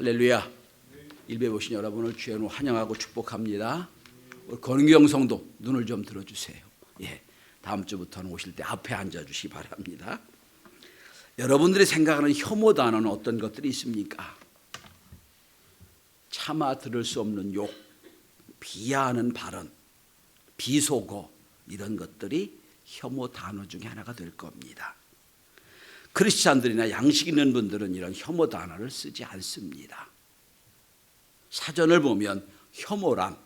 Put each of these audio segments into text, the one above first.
할렐루야. 일배 보신 여러분을 주의 이름으로 환영하고 축복합니다. 우리 권은경 성도 눈을 좀 들어주세요. 다음 주부터는 오실 때 앞에 앉아주시기 바랍니다. 여러분들이 생각하는 혐오 단어는 어떤 것들이 있습니까? 차마 들을 수 없는 욕, 비하하는 발언, 비속어, 이런 것들이 혐오 단어 중에 하나가 될 겁니다. 크리스찬들이나 양식 있는 분들은 이런 혐오 단어를 쓰지 않습니다. 사전을 보면 혐오란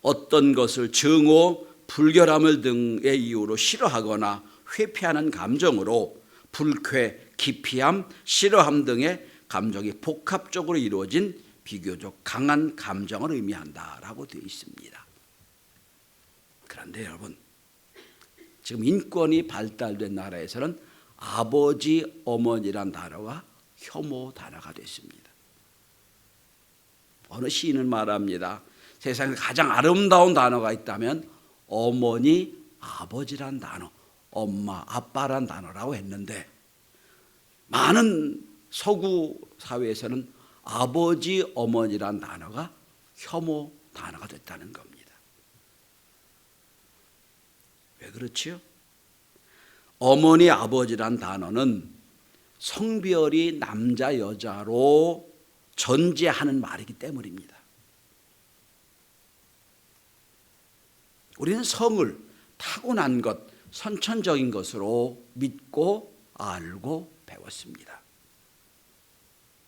어떤 것을 증오, 불결함을 등의 이유로 싫어하거나 회피하는 감정으로 불쾌, 기피함, 싫어함 등의 감정이 복합적으로 이루어진 비교적 강한 감정을 의미한다라고 되어 있습니다. 그런데 여러분, 지금 인권이 발달된 나라에서는 아버지, 어머니란 단어가 혐오 단어가 됐습니다. 어느 시인은 말합니다. 세상에서 가장 아름다운 단어가 있다면 어머니, 아버지란 단어, 엄마, 아빠란 단어라고 했는데 많은 서구 사회에서는 아버지, 어머니란 단어가 혐오 단어가 됐다는 겁니다. 왜 그렇지요? 어머니, 아버지란 단어는 성별이 남자, 여자로 전제하는 말이기 때문입니다. 우리는 성을 타고난 것, 선천적인 것으로 믿고 알고 배웠습니다.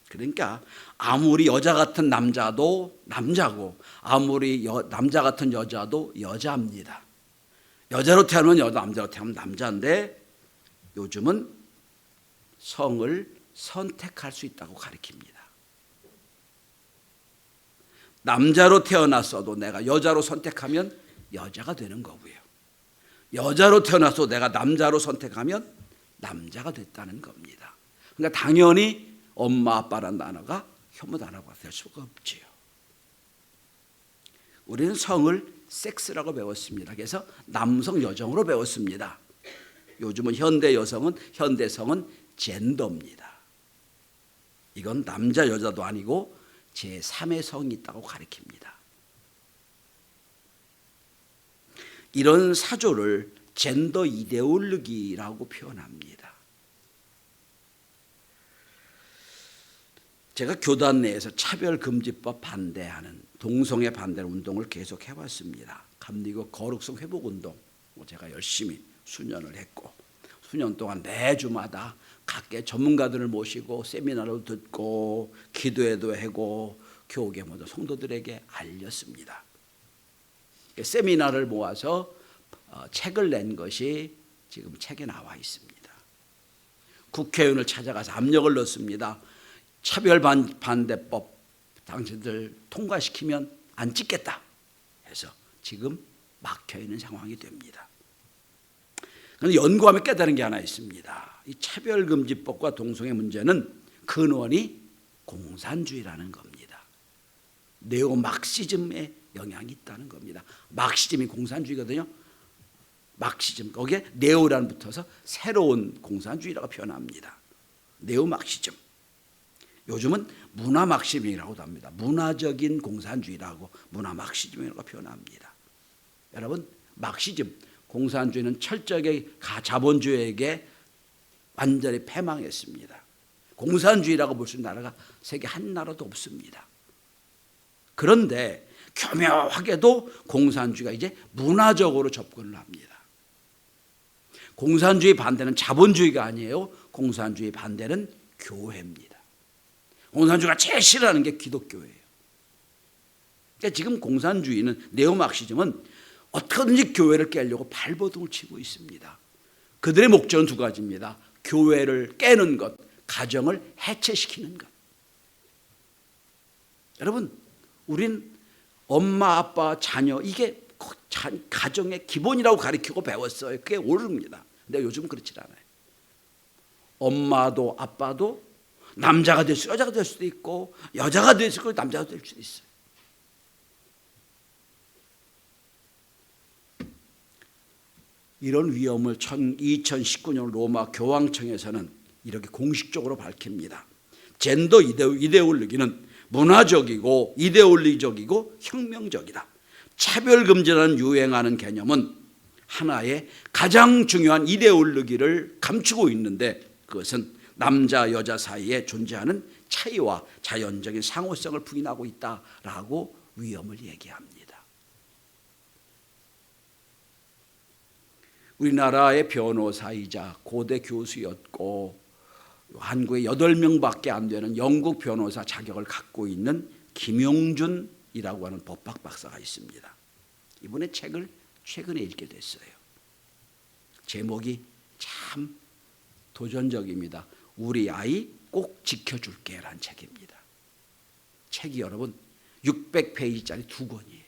그러니까 아무리 여자 같은 남자도 남자고 아무리 남자 같은 여자도 여자입니다. 여자로 태어나면 여자, 남자로 태어나면 남자인데 요즘은 성을 선택할 수 있다고 가르칩니다. 남자로 태어났어도 내가 여자로 선택하면 여자가 되는 거고요. 여자로 태어나서 내가 남자로 선택하면 남자가 됐다는 겁니다. 그러니까 당연히 엄마, 아빠라는 단어가 혐오 단어가 될 수가 없지요. 우리는 성을 섹스라고 배웠습니다. 그래서 남성, 여성으로 배웠습니다. 요즘은 현대 여성은, 현대성은 젠더입니다. 이건 남자, 여자도 아니고 제3의 성이 있다고 가르칩니다. 이런 사조를 젠더 이데올로기라고 표현합니다. 제가 교단 내에서 차별금지법 반대하는 동성애 반대 운동을 계속 해왔습니다. 감리교 거룩성 회복운동 제가 열심히 수년을 했고 수년 동안 매주마다 각계 전문가들을 모시고 세미나를 듣고 기도회도 하고 교계 모든 성도들에게 알렸습니다. 세미나를 모아서 책을 낸 것이 지금 책에 나와 있습니다. 국회의원을 찾아가서 압력을 넣습니다. 차별반대법 당신들 통과시키면 안 찍겠다 해서 지금 막혀있는 상황이 됩니다. 그런데 연구하면 깨달은 게 하나 있습니다. 이 차별금지법과 동성애 문제는 근원이 공산주의라는 겁니다. 네오막시즘의 영향이 있다는 겁니다. 막시즘이 공산주의거든요. 막시즘, 거기에 네오란 붙어서 새로운 공산주의라고 표현합니다. 네오막시즘. 요즘은 문화막시즘이라고도 합니다. 문화적인 공산주의라고 문화막시즘이라고 표현합니다. 여러분, 막시즘, 공산주의는 철저하게 자본주의에게 완전히 패망했습니다. 공산주의라고 볼 수 있는 나라가 세계 한 나라도 없습니다. 그런데 교묘하게도 공산주의가 이제 문화적으로 접근을 합니다. 공산주의 반대는 자본주의가 아니에요. 공산주의 반대는 교회입니다. 공산주의가 제일 싫어하는 게 기독교예요. 그러니까 지금 공산주의는 네오막시즘은 어떻게든지 교회를 깨려고 발버둥을 치고 있습니다. 그들의 목적은 두 가지입니다. 교회를 깨는 것, 가정을 해체시키는 것. 여러분, 우린 엄마, 아빠, 자녀 이게 가정의 기본이라고 가르치고 배웠어요. 그게 옳습니다. 근데 요즘은 그렇지 않아요. 엄마도 아빠도 남자가 될 수, 여자가 될 수도 있고 여자가 될 수도 있고 남자가 될 수도 있어요. 이런 위험을 2019년 로마 교황청에서는 이렇게 공식적으로 밝힙니다. 젠더 이데올로기는 문화적이고 이데올리적이고 혁명적이다. 차별금지라는 유행하는 개념은 하나의 가장 중요한 이데올로기를 감추고 있는데 그것은 남자 여자 사이에 존재하는 차이와 자연적인 상호성을 부인하고 있다라고 위험을 얘기합니다. 우리나라의 변호사이자 고대 교수였고 한국에 8명밖에 안 되는 영국 변호사 자격을 갖고 있는 김용준이라고 하는 법학 박사가 있습니다. 이분의 책을 최근에 읽게 됐어요. 제목이 참 도전적입니다. 우리 아이 꼭 지켜줄게라는 책입니다. 책이 여러분 600페이지짜리 2권이에요.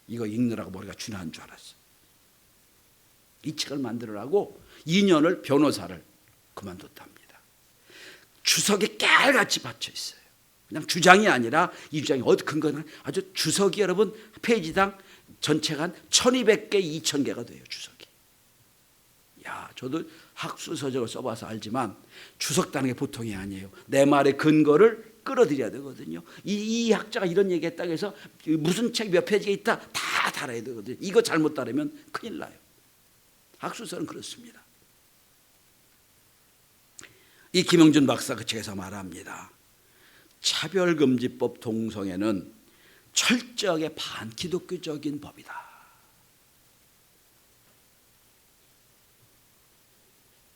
이거 읽느라고 머리가 쥐나는 줄 알았어요. 이 책을 만들으라고 2년을 변호사를 그만뒀답니다. 주석이 깨알같이 받쳐 있어요. 그냥 주장이 아니라 이 주장이 어디 근거는 아주 주석이 여러분 페이지당 전체가 한 1200개, 2000개가 돼요. 주석이. 야, 저도 학술서적을 써봐서 알지만 주석다는 게 보통이 아니에요. 내 말의 근거를 끌어들여야 되거든요. 이 학자가 이런 얘기했다고 해서 무슨 책 몇 페이지가 있다 다 달아야 되거든요. 이거 잘못 따르면 큰일 나요. 학술서는 그렇습니다. 이 김영준 박사 그 책에서 말합니다. 차별금지법 동성애는 철저하게 반기독교적인 법이다.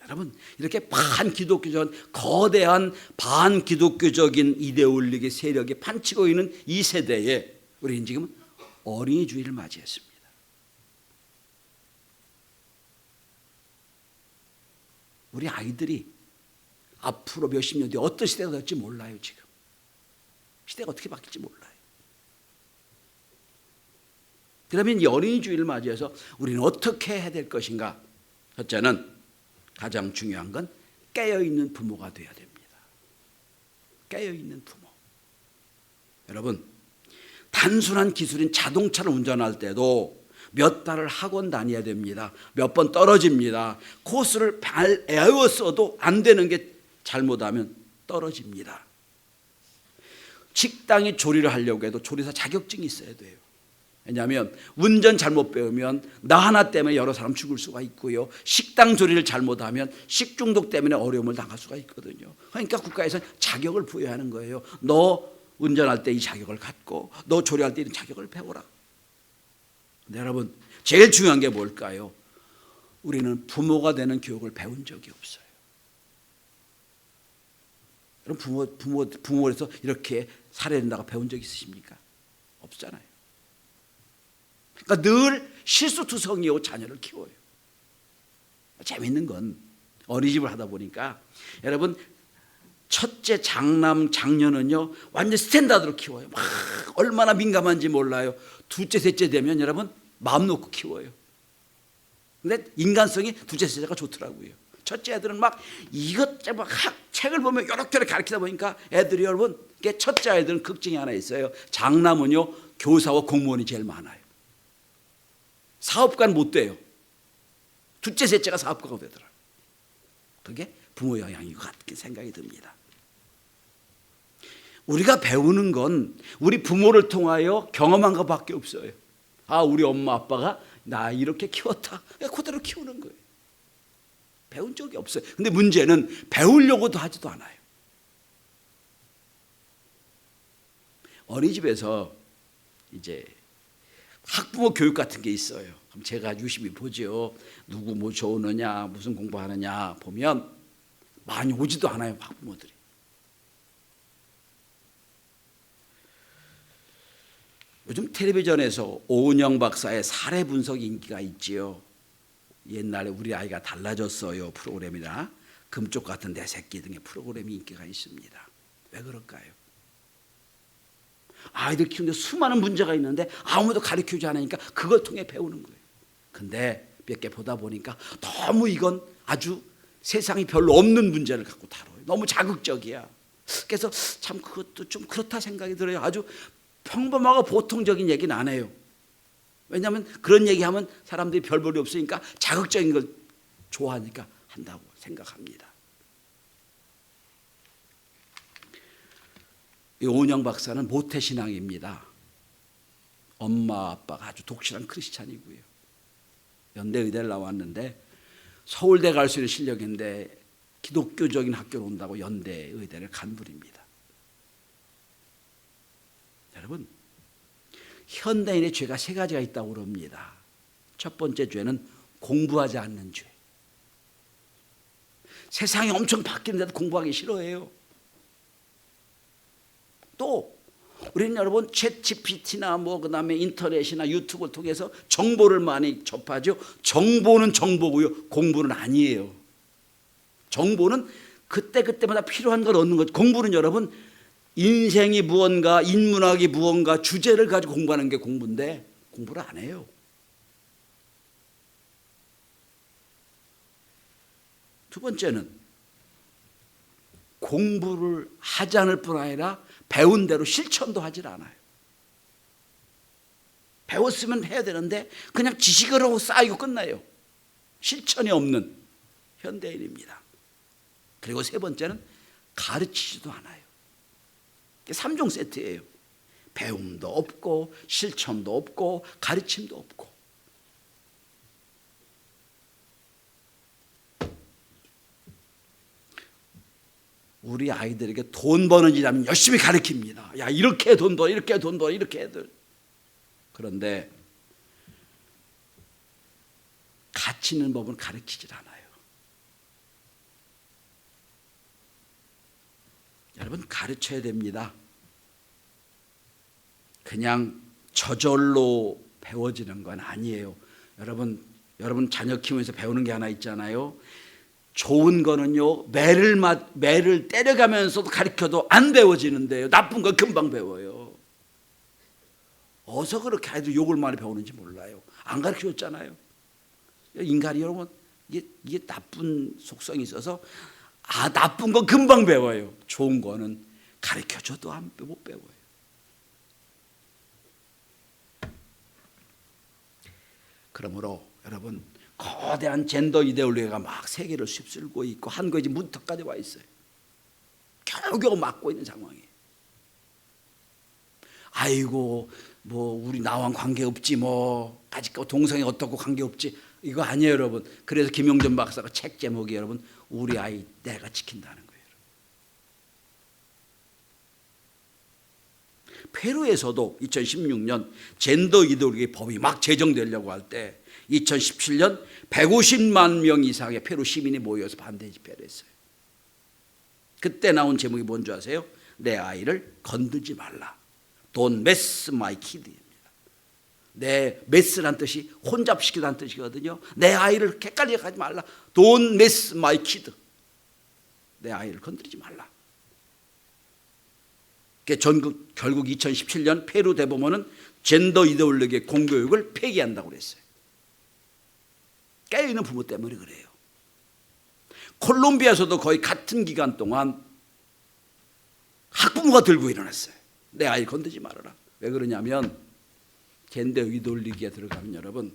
여러분 이렇게 반기독교적인 거대한 반기독교적인 이데올로기 세력이 판치고 있는 이 세대에 우리는 지금 어린이주의를 맞이했습니다. 우리 아이들이 앞으로 몇십 년 뒤에 어떤 시대가 될지 몰라요. 지금 시대가 어떻게 바뀔지 몰라요. 그러면 이 어린이주의를 맞이해서 우리는 어떻게 해야 될 것인가? 첫째는 가장 중요한 건 깨어있는 부모가 되어야 됩니다. 깨어있는 부모. 여러분 단순한 기술인 자동차를 운전할 때도 몇 달을 학원 다녀야 됩니다. 몇 번 떨어집니다. 코스를 애워써도 안 되는 게 잘못하면 떨어집니다. 식당에 조리를 하려고 해도 조리사 자격증이 있어야 돼요. 왜냐하면 운전 잘못 배우면 나 하나 때문에 여러 사람 죽을 수가 있고요. 식당 조리를 잘못하면 식중독 때문에 어려움을 당할 수가 있거든요. 그러니까 국가에서 자격을 부여하는 거예요. 너 운전할 때 이 자격을 갖고 너 조리할 때 이런 자격을 배워라. 근데 여러분 제일 중요한 게 뭘까요? 우리는 부모가 되는 교육을 배운 적이 없어요. 여러분 부모에서 이렇게 살아야 된다고 배운 적 있으십니까? 없잖아요. 그러니까 늘 실수투성이요 자녀를 키워요. 재밌는 건 어린이집을 하다 보니까 여러분 첫째 장남 장녀는요 완전 스탠다드로 키워요. 막 얼마나 민감한지 몰라요. 둘째 셋째 되면 여러분 마음 놓고 키워요. 근데 인간성이 둘째 셋째가 좋더라고요. 첫째 애들은 막 이것저것 책을 보면 이렇게 가르치다 보니까 애들이 여러분 첫째 아이들은 특징이 하나 있어요. 장남은요 교사와 공무원이 제일 많아요. 사업가는 못 돼요. 둘째 셋째가 사업가가 되더라고요. 그게 부모 영향인 것 같게 생각이 듭니다. 우리가 배우는 건 우리 부모를 통하여 경험한 것밖에 없어요. 아 우리 엄마 아빠가 나 이렇게 키웠다. 그대로 키우는 거예요. 배운 적이 없어요. 근데 문제는 배우려고도 하지도 않아요. 어린이집에서 이제 학부모 교육 같은 게 있어요. 그럼 제가 유심히 보죠. 누구 뭐 좋으느냐, 무슨 공부하느냐 보면 많이 오지도 않아요, 학부모들이. 요즘 텔레비전에서 오은영 박사의 사례 분석 인기가 있지요. 옛날에 우리 아이가 달라졌어요 프로그램이나 금쪽 같은 내 새끼 등의 프로그램이 인기가 있습니다. 왜 그럴까요? 아이들 키우는데 수많은 문제가 있는데 아무도 가르쳐주지 않으니까 그걸 통해 배우는 거예요. 근데 몇 개 보다 보니까 너무 이건 아주 세상이 별로 없는 문제를 갖고 다뤄요. 너무 자극적이야. 그래서 참 그것도 좀 그렇다 생각이 들어요. 아주 평범하고 보통적인 얘기는 안 해요. 왜냐하면 그런 얘기하면 사람들이 별 볼이 없으니까 자극적인 걸 좋아하니까 한다고 생각합니다. 이 오은영 박사는 모태신앙입니다. 엄마 아빠가 아주 독실한 크리스찬이고요. 연대 의대를 나왔는데 서울대 갈 수 있는 실력인데 기독교적인 학교로 온다고 연대 의대를 간분입니다. 여러분, 현대인의 죄가 세 가지가 있다고 그럽니다. 첫 번째 죄는 공부하지 않는 죄. 세상이 엄청 바뀌는데도 공부하기 싫어해요. 또 우리는 여러분 챗 GPT나 그다음에 인터넷이나 유튜브를 통해서 정보를 많이 접하죠. 정보는 정보고요, 공부는 아니에요. 정보는 그때마다 필요한 걸 얻는 거죠. 공부는 여러분 인생이 무언가, 인문학이 무언가 주제를 가지고 공부하는 게 공부인데 공부를 안 해요. 두 번째는 공부를 하지 않을 뿐 아니라 배운 대로 실천도 하질 않아요. 배웠으면 해야 되는데 그냥 지식을 하고 쌓이고 끝나요. 실천이 없는 현대인입니다. 그리고 세 번째는 가르치지도 않아요. 3종 세트예요. 배움도 없고 실천도 없고 가르침도 없고. 우리 아이들에게 돈 버는 일하면 열심히 가르칩니다. 야, 이렇게 돈 벌어, 이렇게 돈 벌어, 이렇게 애들. 그런데 가치 있는 법은 가르치질 않아요. 여러분, 가르쳐야 됩니다. 그냥 저절로 배워지는 건 아니에요. 여러분 자녀 키우면서 배우는 게 하나 있잖아요. 좋은 거는요, 매를 때려가면서도 가르쳐도 안 배워지는데요. 나쁜 건 금방 배워요. 어서 그렇게 아이들 욕을 많이 배우는지 몰라요. 안 가르쳐줬잖아요. 인간이 여러분 이게 나쁜 속성이 있어서 나쁜 건 금방 배워요. 좋은 거는 가르쳐줘도 못 배워요. 그러므로 여러분, 거대한 젠더 이데올로기가 막 세계를 휩쓸고 있고 한국이 문턱까지 와 있어요. 겨우겨우 막고 있는 상황이에요. 아이고 우리 나와는 관계없지 아직 동성이 어떻고 관계없지, 이거 아니에요 여러분. 그래서 김용전 박사가 책 제목이 여러분 우리 아이 내가 지킨다는 거예요. 페루에서도 2016년 젠더 이데올로기 법이 막 제정되려고 할 때 2017년 150만 명 이상의 페루 시민이 모여서 반대 집회를 했어요. 그때 나온 제목이 뭔지 아세요? 내 아이를 건들지 말라. Don't mess my kid입니다. 내 메스란 뜻이 혼잡시키다는 뜻이거든요. 내 아이를 헷갈리게 하지 말라. Don't mess my kid. 내 아이를 건드리지 말라. 결국 2017년 페루 대법원은 젠더 이데올로기의 공교육을 폐기한다고 그랬어요. 깨어있는 부모 때문에 그래요. 콜롬비아에서도 거의 같은 기간 동안 학부모가 들고 일어났어요. 내 아이 건드리지 말아라. 왜 그러냐면 젠더 이데올로기에 들어가면 여러분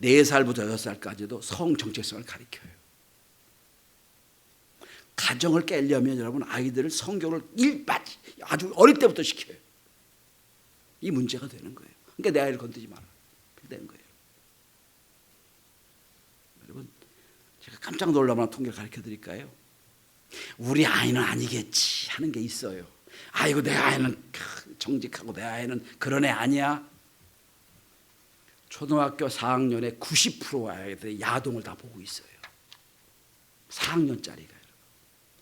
4살부터 6살까지도 성 정체성을 가르쳐요. 가정을 깨려면 여러분 아이들을 성경을 아주 어릴 때부터 시켜요. 이 문제가 되는 거예요. 그러니까 내 아이를 건드리지 마라. 그렇게 되는 거예요. 여러분, 제가 깜짝 놀랄 만한 통계를 가르쳐 드릴까요? 우리 아이는 아니겠지 하는 게 있어요. 아이고 내 아이는 정직하고 내 아이는 그런 애 아니야. 초등학교 4학년에 90% 아이들이 야동을 다 보고 있어요. 4학년짜리가.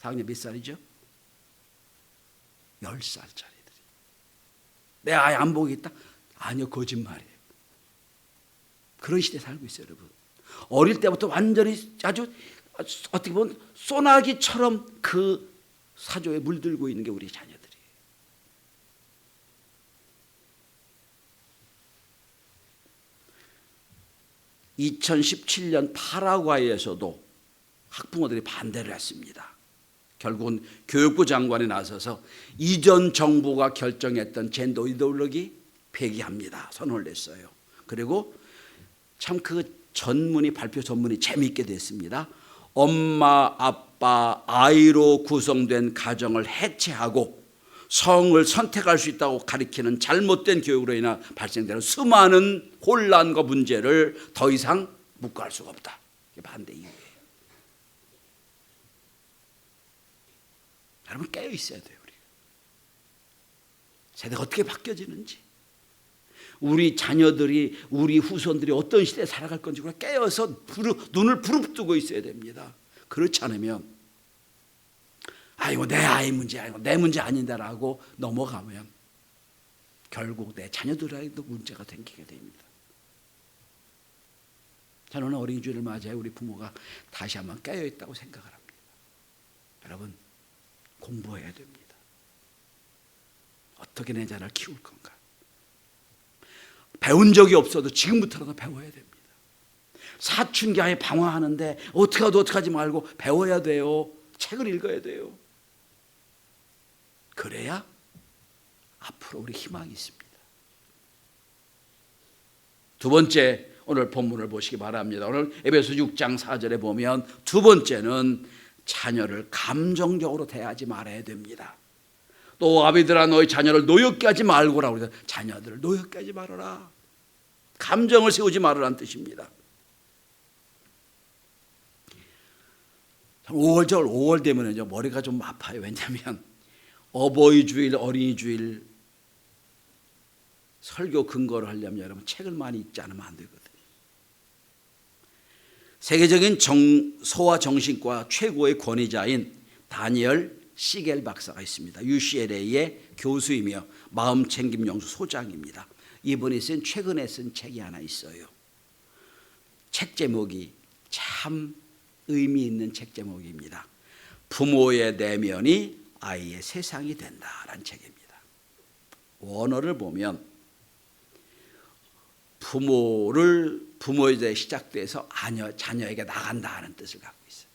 4학년 몇 살이죠? 10살짜리들이. 내 아이 안 보겠다? 아니요, 거짓말이에요. 그런 시대에 살고 있어요, 여러분. 어릴 때부터 완전히 아주 어떻게 보면 소나기처럼 그 사조에 물들고 있는 게 우리 자녀들이에요. (2017년) 파라과이에서도 학부모들이 반대를 했습니다. 결국은 교육부 장관이 나서서 이전 정부가 결정했던 젠더 이데올로기 폐기합니다. 선언을 냈어요. 그리고 참 그 발표 전문이 재미있게 됐습니다. 엄마, 아빠, 아이로 구성된 가정을 해체하고 성을 선택할 수 있다고 가리키는 잘못된 교육으로 인해 발생되는 수많은 혼란과 문제를 더 이상 묵과할 수가 없다. 이게 반대 이유예요. 여러분 깨어 있어야 돼요. 우리 세대가 어떻게 바뀌어지는지, 우리 자녀들이, 우리 후손들이 어떤 시대에 살아갈 건지 깨어서 눈을 부릅뜨고 있어야 됩니다. 그렇지 않으면 아이고 내 아이 문제, 아이고 내 문제 아닌데라고 넘어가면 결국 내 자녀들에게도 문제가 생기게 됩니다. 저는 오늘 어린이 주일을 맞이해 우리 부모가 다시 한번 깨어 있다고 생각을 합니다. 여러분 공부해야 됩니다. 어떻게 내 자녀를 키울 건가? 배운 적이 없어도 지금부터라도 배워야 됩니다. 사춘기 아이 방황하는데 어떡하지 말고 배워야 돼요. 책을 읽어야 돼요. 그래야 앞으로 우리 희망이 있습니다. 두 번째, 오늘 본문을 보시기 바랍니다. 오늘 에베소 6장 4절에 보면 두 번째는 자녀를 감정적으로 대하지 말아야 됩니다. 또 아비들아 너희 자녀를 노엽게 하지 말고라고 그래서 자녀들을 노엽게 하지 말아라. 감정을 세우지 말으라는 뜻입니다. 5월 되면 머리가 좀 아파요. 왜냐하면 어버이 주일, 어린이 주일 설교 근거를 하려면 여러분 책을 많이 읽지 않으면 안 되거든요. 세계적인 소아 정신과 최고의 권위자인 다니엘 시겔 박사가 있습니다. UCLA의 교수이며 마음챙김 연수 소장입니다. 이분이 최근에 쓴 책이 하나 있어요. 책 제목이 참 의미 있는 책 제목입니다. 부모의 내면이 아이의 세상이 된다라는 책입니다. 원어를 보면 부모에 시작돼서 자녀에게 나간다는 뜻을 갖고 있어요.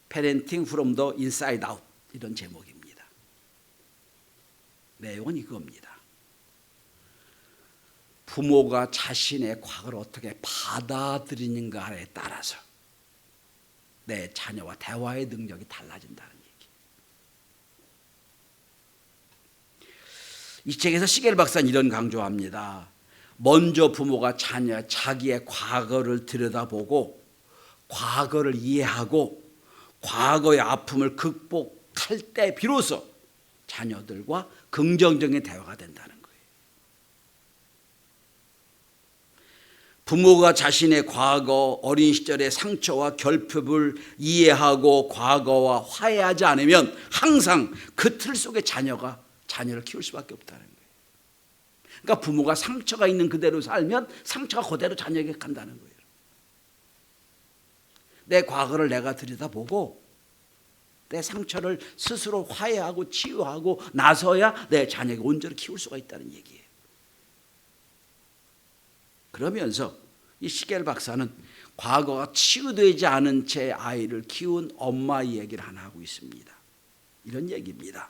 Parenting from the inside out 이런 제목입니다. 내용은 이겁니다. 부모가 자신의 과거를 어떻게 받아들이는가에 따라서 내 자녀와 대화의 능력이 달라진다는 얘기. 이 책에서 시겔 박사는 이런 강조합니다. 먼저 부모가 자기의 과거를 들여다보고 과거를 이해하고 과거의 아픔을 극복할 때 비로소 자녀들과 긍정적인 대화가 된다는 거예요. 부모가 자신의 과거, 어린 시절의 상처와 결핍을 이해하고 과거와 화해하지 않으면 항상 그 틀 속에 자녀를 키울 수밖에 없다는 거예요. 그러니까 부모가 상처가 있는 그대로 살면 상처가 그대로 자녀에게 간다는 거예요. 내 과거를 내가 들여다보고 내 상처를 스스로 화해하고 치유하고 나서야 내 자녀에게 온전히 키울 수가 있다는 얘기예요. 그러면서 이 시겔 박사는 과거가 치유되지 않은 채 아이를 키운 엄마 얘기를 하나 하고 있습니다. 이런 얘기입니다.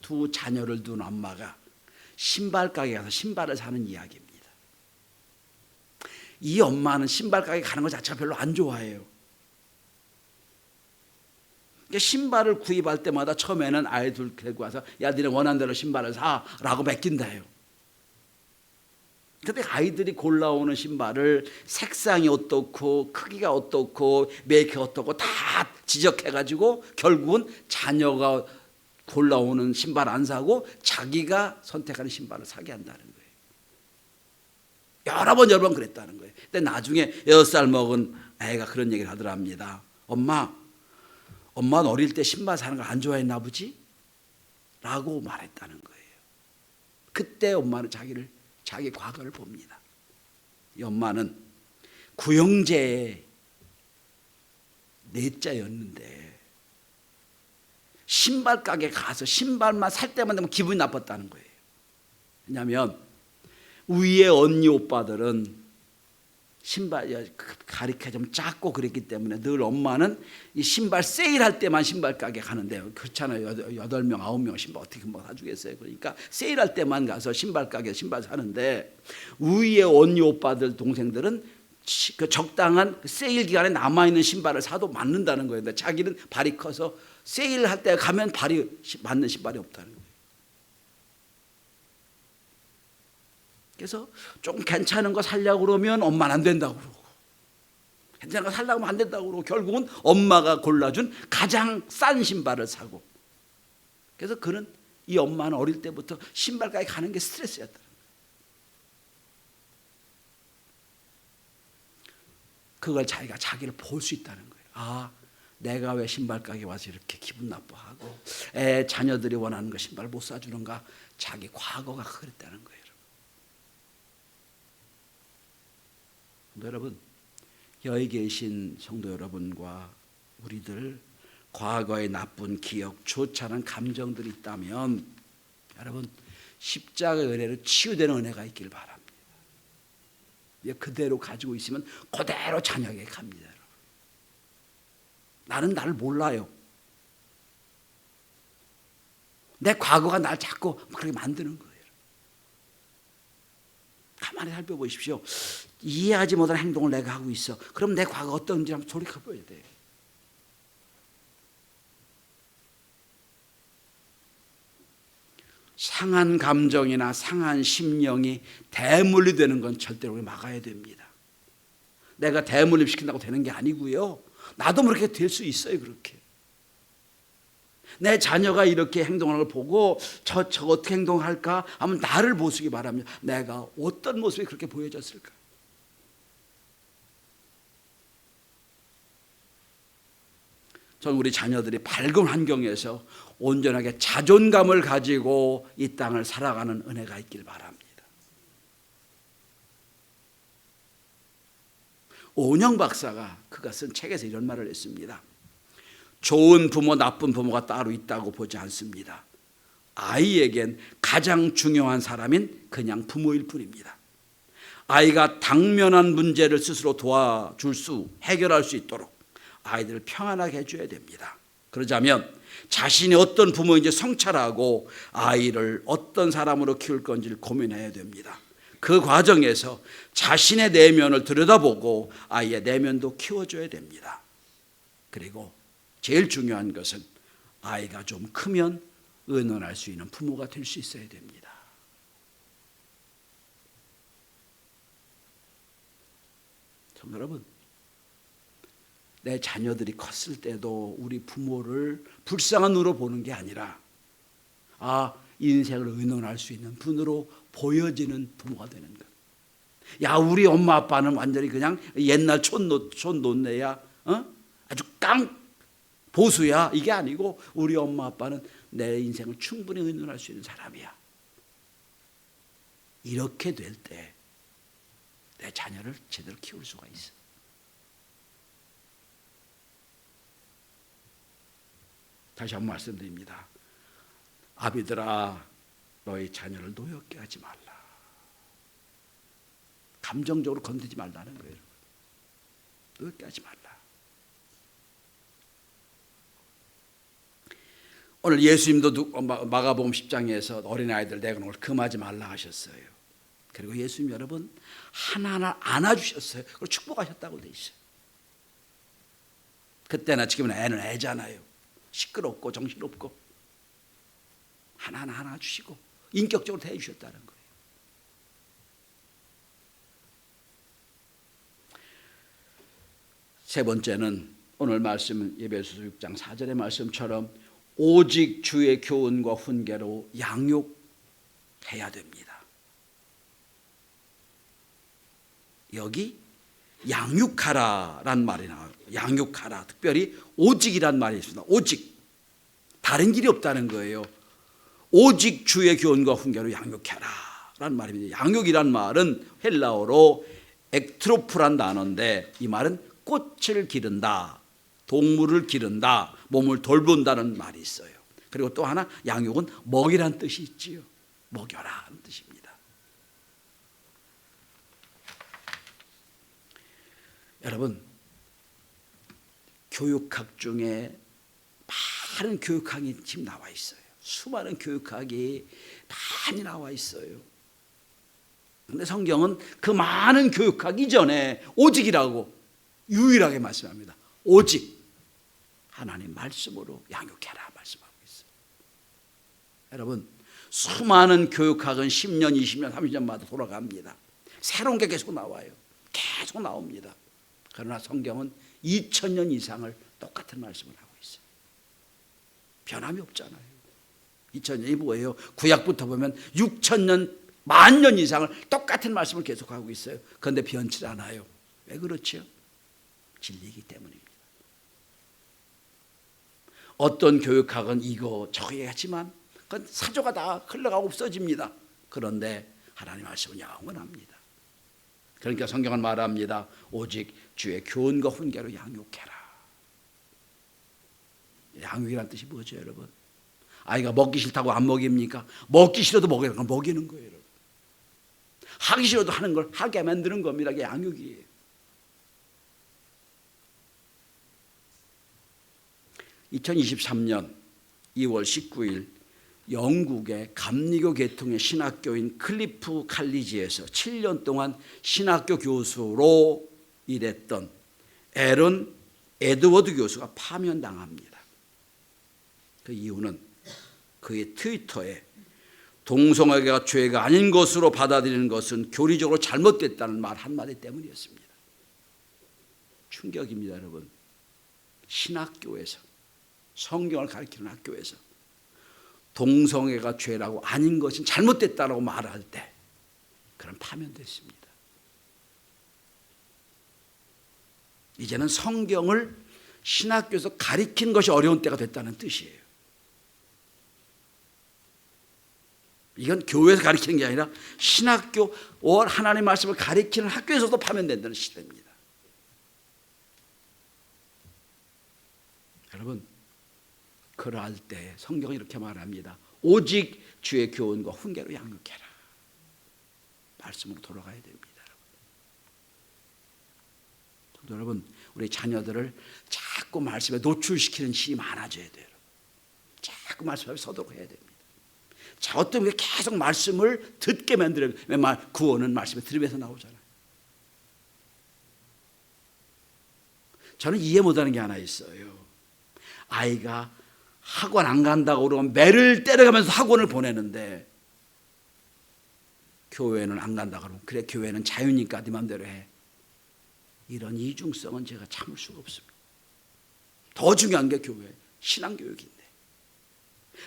두 자녀를 둔 엄마가 신발 가게에 가서 신발을 사는 이야기입니다. 이 엄마는 신발 가게 가는 것 자체가 별로 안 좋아해요. 신발을 구입할 때마다 처음에는 아이들 데리고 와서 야 니네 원하는 대로 신발을 사라고 맡긴다요. 근데 아이들이 골라오는 신발을 색상이 어떻고 크기가 어떻고 메이크가 어떻고 다 지적해가지고 결국은 자녀가 골라오는 신발 안 사고 자기가 선택하는 신발을 사게 한다는 거예요. 여러 번 그랬다는 거예요. 근데 나중에 6살 먹은 애가 그런 얘기를 하더랍니다. 엄마는 어릴 때 신발 사는 걸 안 좋아했나 보지? 라고 말했다는 거예요. 그때 엄마는 자기 과거를 봅니다. 이 엄마는 구형제의 넷째였는데 신발 가게 가서 신발만 살 때만 되면 기분이 나빴다는 거예요. 왜냐하면 위에 언니 오빠들은 신발 가리켜 좀 작고 그랬기 때문에 늘 엄마는 이 신발 세일할 때만 신발 가게 가는데요. 그렇잖아요. 8명, 9명 신발 어떻게 뭐 사주겠어요. 그러니까 세일할 때만 가서 신발 가게 신발 사는데 위에 언니 오빠들 동생들은 그 적당한 세일 기간에 남아있는 신발을 사도 맞는다는 거예요. 근데 자기는 발이 커서 세일할 때 가면 발이 맞는 신발이 없다는 거예요. 그래서 좀 괜찮은 거 살려고 그러면 엄마는 안 된다고 그러고, 괜찮은 거 살려고 하면 안 된다고 그러고, 결국은 엄마가 골라준 가장 싼 신발을 사고. 그래서 그는, 이 엄마는 어릴 때부터 신발가게 가는 게 스트레스였다는 거예요. 그걸 자기를 볼 수 있다는 거예요. 아, 내가 왜 신발가게 와서 이렇게 기분 나빠하고 자녀들이 원하는 거 신발을 못 사주는가. 자기 과거가 그랬다는 거예요. 여러분, 여기 계신 성도 여러분과 우리들 과거의 나쁜 기억, 좋지 않은 감정들이 있다면 여러분, 십자가의 은혜로 치유되는 은혜가 있길 바랍니다. 그대로 가지고 있으면 그대로 자녀에게 갑니다. 여러분. 나는 나를 몰라요. 내 과거가 날 자꾸 그렇게 만드는 거예요. 가만히 살펴보십시오. 이해하지 못하는 행동을 내가 하고 있어. 그럼 내 과거가 어떤지 한번 돌이켜봐야 돼요. 상한 감정이나 상한 심령이 대물림되는 건 절대로 막아야 됩니다. 내가 대물림시킨다고 되는 게 아니고요. 나도 모르게 될 수 있어요. 그렇게. 내 자녀가 이렇게 행동하는 걸 보고 저 어떻게 행동할까 하면 나를 보시기 바랍니다. 내가 어떤 모습이 그렇게 보여졌을까. 전 우리 자녀들이 밝은 환경에서 온전하게 자존감을 가지고 이 땅을 살아가는 은혜가 있길 바랍니다. 오은영 박사가 그가 쓴 책에서 이런 말을 했습니다. 좋은 부모, 나쁜 부모가 따로 있다고 보지 않습니다. 아이에겐 가장 중요한 사람인 그냥 부모일 뿐입니다. 아이가 당면한 문제를 스스로 해결할 수 있도록 아이들을 평안하게 해줘야 됩니다. 그러자면 자신이 어떤 부모인지 성찰하고 아이를 어떤 사람으로 키울 건지를 고민해야 됩니다. 그 과정에서 자신의 내면을 들여다보고 아이의 내면도 키워줘야 됩니다. 그리고 제일 중요한 것은 아이가 좀 크면 의논할 수 있는 부모가 될 수 있어야 됩니다. 참 여러분, 내 자녀들이 컸을 때도 우리 부모를 불쌍한 눈으로 보는 게 아니라 인생을 의논할 수 있는 분으로 보여지는 부모가 되는 것. 야, 우리 엄마 아빠는 완전히 그냥 옛날 촌노네야, 아주 보수야, 이게 아니고 우리 엄마 아빠는 내 인생을 충분히 의논할 수 있는 사람이야. 이렇게 될 때 내 자녀를 제대로 키울 수가 있어. 다시 한번 말씀드립니다. 아비들아, 너희 자녀를 노엽게 하지 말라. 감정적으로 건드리지 말라는 거예요. 노엽게 하지 말라. 오늘 예수님도 마가복음 10장에서 어린아이들 내놓은 걸 금하지 말라 하셨어요. 그리고 예수님 여러분 하나하나 안아주셨어요. 그리고 축복하셨다고 돼 있어요. 그때나 지금은 애는 애잖아요. 시끄럽고 정신없고 하나하나 안아주시고 인격적으로 대해주셨다는 거예요. 세 번째는 오늘 말씀 에베소서 6장 4절의 말씀처럼 오직 주의 교훈과 훈계로 양육해야 됩니다. 여기 양육하라란 말이 나와요. 양육하라. 특별히 오직이란 말이 있습니다. 오직. 다른 길이 없다는 거예요. 오직 주의 교훈과 훈계로 양육해라 라는 말입니다. 양육이란 말은 헬라어로 ektro프란 단어인데 이 말은 꽃을 기른다, 동물을 기른다, 몸을 돌본다는 말이 있어요. 그리고 또 하나 양육은 먹이란 뜻이 있지요. 먹여라 하는 뜻입니다. 여러분, 교육학 중에 많은 교육학이 지금 나와 있어요. 수많은 교육학이 많이 나와 있어요. 그런데 성경은 그 많은 교육학 이전에 오직이라고 유일하게 말씀합니다. 오직 하나님 말씀으로 양육해라 말씀하고 있어요. 여러분, 수많은 교육학은 10년, 20년, 30년마다 돌아갑니다. 새로운 게 계속 나와요. 계속 나옵니다. 그러나 성경은 2000년 이상을 똑같은 말씀을 하고 있어요. 변함이 없잖아요. 2000년이 뭐예요? 구약부터 보면 6000년, 10,000년 이상을 똑같은 말씀을 계속하고 있어요. 그런데 변치 않아요. 왜 그렇죠? 진리이기 때문입니다. 어떤 교육학은 이거 저거 하지만 그건 사조가 다 흘러가고 없어집니다. 그런데 하나님 말씀은 영원합니다. 그러니까 성경은 말합니다. 오직 주의 교훈과 훈계로 양육해라. 양육이란 뜻이 뭐죠, 여러분? 아이가 먹기 싫다고 안 먹입니까? 먹기 싫어도 먹이는 걸 먹이는 거예요, 여러분. 하기 싫어도 하는 걸 하게 만드는 겁니다. 그게 양육이에요. (2023년 2월 19일) 영국의 감리교 계통의 신학교인 클리프 칼리지에서 7년 동안 신학교 교수로 일했던 앨런 에드워드 교수가 파면당합니다. 그 이유는 그의 트위터에 동성애가 죄가 아닌 것으로 받아들이는 것은 교리적으로 잘못됐다는 말 한마디 때문이었습니다. 충격입니다, 여러분. 신학교에서, 성경을 가르치는 학교에서 동성애가 죄라고 아닌 것은 잘못됐다라고 말할 때 그럼 파면됐습니다. 이제는 성경을 신학교에서 가르치는 것이 어려운 때가 됐다는 뜻이에요. 이건 교회에서 가르치는 게 아니라 신학교, 하나님의 말씀을 가르치는 학교에서도 파면된다는 시대입니다. 여러분, 그럴 때 성경은 이렇게 말합니다. 오직 주의 교훈과 훈계로 양육해라. 말씀으로 돌아가야 됩니다. 여러분, 우리 자녀들을 자꾸 말씀에 노출시키는 일이 많아져야 돼요. 자꾸 말씀 앞에 서도록 해야 됩니다. 자, 어떤 게 계속 말씀을 듣게 만들어요. 구원은 말씀에 들으면서 나오잖아요. 저는 이해 못하는 게 하나 있어요. 아이가 학원 안 간다고 그러면 매를 때려가면서 학원을 보내는데 교회는 안 간다고 그러면 그래, 교회는 자유니까 네 맘대로 해. 이런 이중성은 제가 참을 수가 없습니다. 더 중요한 게 교회, 신앙교육인데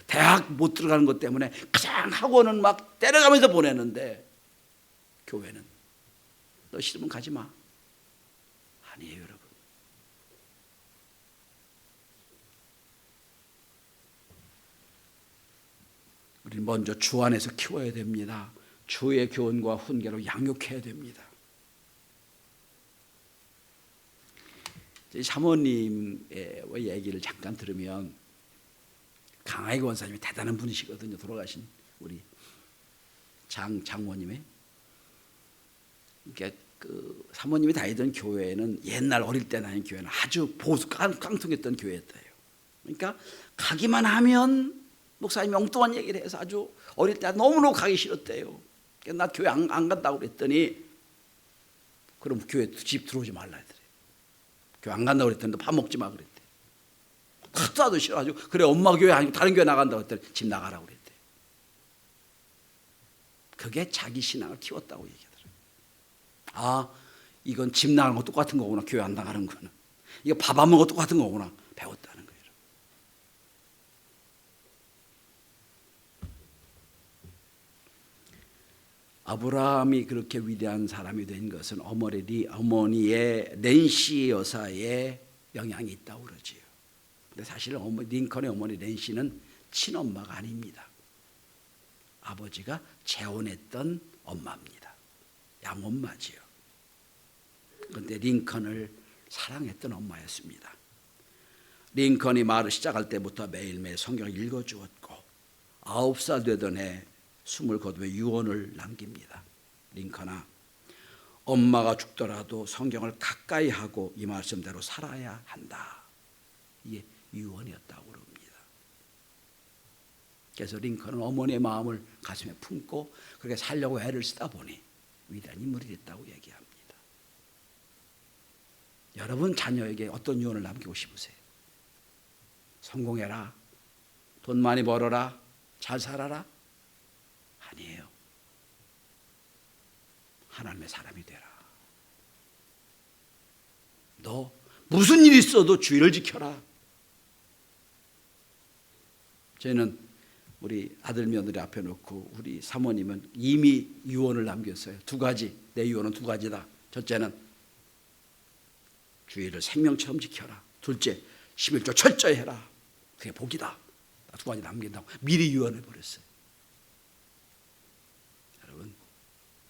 대학 못 들어가는 것 때문에 그냥 학원은 막 때려가면서 보내는데 교회는 너 싫으면 가지 마. 아니에요, 여러분. 우리는 먼저 주 안에서 키워야 됩니다. 주의 교훈과 훈계로 양육해야 됩니다. 사모님의 얘기를 잠깐 들으면 강하이 권사님이 대단한 분이시거든요. 돌아가신 우리 장모님의. 그러니까 그 사모님이 다니던 교회는 옛날 어릴 때 다니는 교회는 아주 보수 깡통했던 교회였대요. 그러니까 가기만 하면 목사님이 엉뚱한 얘기를 해서 아주 어릴 때 너무너무 가기 싫었대요. 그러니까 나 교회 안 간다고 그랬더니 그럼 교회 집 들어오지 말라 했더래요. 교회 안 간다고 그랬더니 밥 먹지 마 그랬대. 하도 하도 싫어가지고 그래 엄마 교회 아니고 다른 교회 나간다고 했더니 집 나가라고 그랬대. 그게 자기 신앙을 키웠다고 얘기하더라고요. 아, 이건 집 나가는 거 똑같은 거구나. 교회 안 나가는 거는. 이거 밥 안 먹어 똑같은 거구나. 배웠다는 거예요. 아브라함이 그렇게 위대한 사람이 된 것은 어머니의 낸시 여사의 영향이 있다고 그러지요. 근데 사실 링컨의 어머니 낸시는 친엄마가 아닙니다. 아버지가 재혼했던 엄마입니다. 양엄마지요. 그런데 링컨을 사랑했던 엄마였습니다. 링컨이 말을 시작할 때부터 매일매일 성경을 읽어주었고 9살 되던 해 숨을 거두어 유언을 남깁니다. 링컨아, 엄마가 죽더라도 성경을 가까이 하고 이 말씀대로 살아야 한다. 이게 유언이었다고 그럽니다. 그래서 링컨은 어머니의 마음을 가슴에 품고 그렇게 살려고 애를 쓰다 보니 위대한 인물이 됐다고 얘기합니다. 여러분 자녀에게 어떤 유언을 남기고 싶으세요? 성공해라, 돈 많이 벌어라, 잘 살아라? 아니에요. 하나님의 사람이 되라. 너 무슨 일이 있어도 주의를 지켜라. 저희는 우리 아들 며느리 앞에 놓고 우리 사모님은 이미 유언을 남겼어요. 2가지. 내 유언은 2가지다. 첫째는 주의를 생명처럼 지켜라. 둘째, 11조 철저히 해라. 그게 복이다. 2가지 남긴다고 미리 유언해 버렸어요. 여러분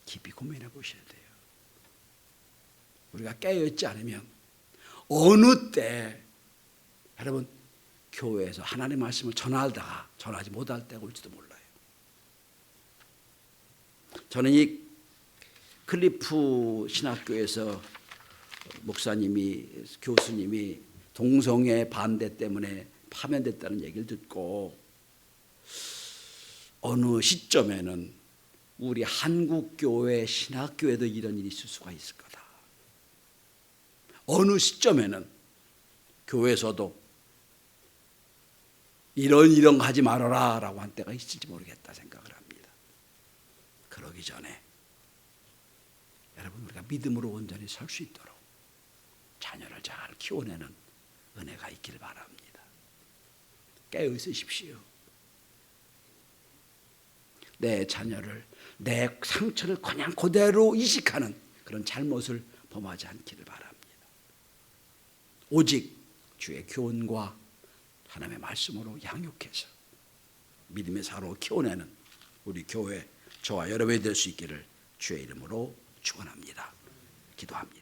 깊이 고민해 보셔야 돼요. 우리가 깨어있지 않으면 어느 때 여러분 교회에서 하나님의 말씀을 전하다가 전하지 못할 때가 올지도 몰라요. 저는 이 클리프 신학교에서 목사님이 교수님이 동성애 반대 때문에 파면됐다는 얘기를 듣고 어느 시점에는 우리 한국교회 신학교에도 이런 일이 있을 수가 있을 거다. 어느 시점에는 교회에서도 이런 거 하지 말아라 라고 한 때가 있을지 모르겠다 생각을 합니다. 그러기 전에 여러분 우리가 믿음으로 온전히 설 수 있도록 자녀를 잘 키워내는 은혜가 있기를 바랍니다. 깨어 있으십시오. 내 자녀를 내 상처를 그냥 그대로 이식하는 그런 잘못을 범하지 않기를 바랍니다. 오직 주의 교훈과 하나님의 말씀으로 양육해서 믿음의 사로 키워내는 우리 교회 저와 여러분이 될 수 있기를 주의 이름으로 축원합니다. 기도합니다.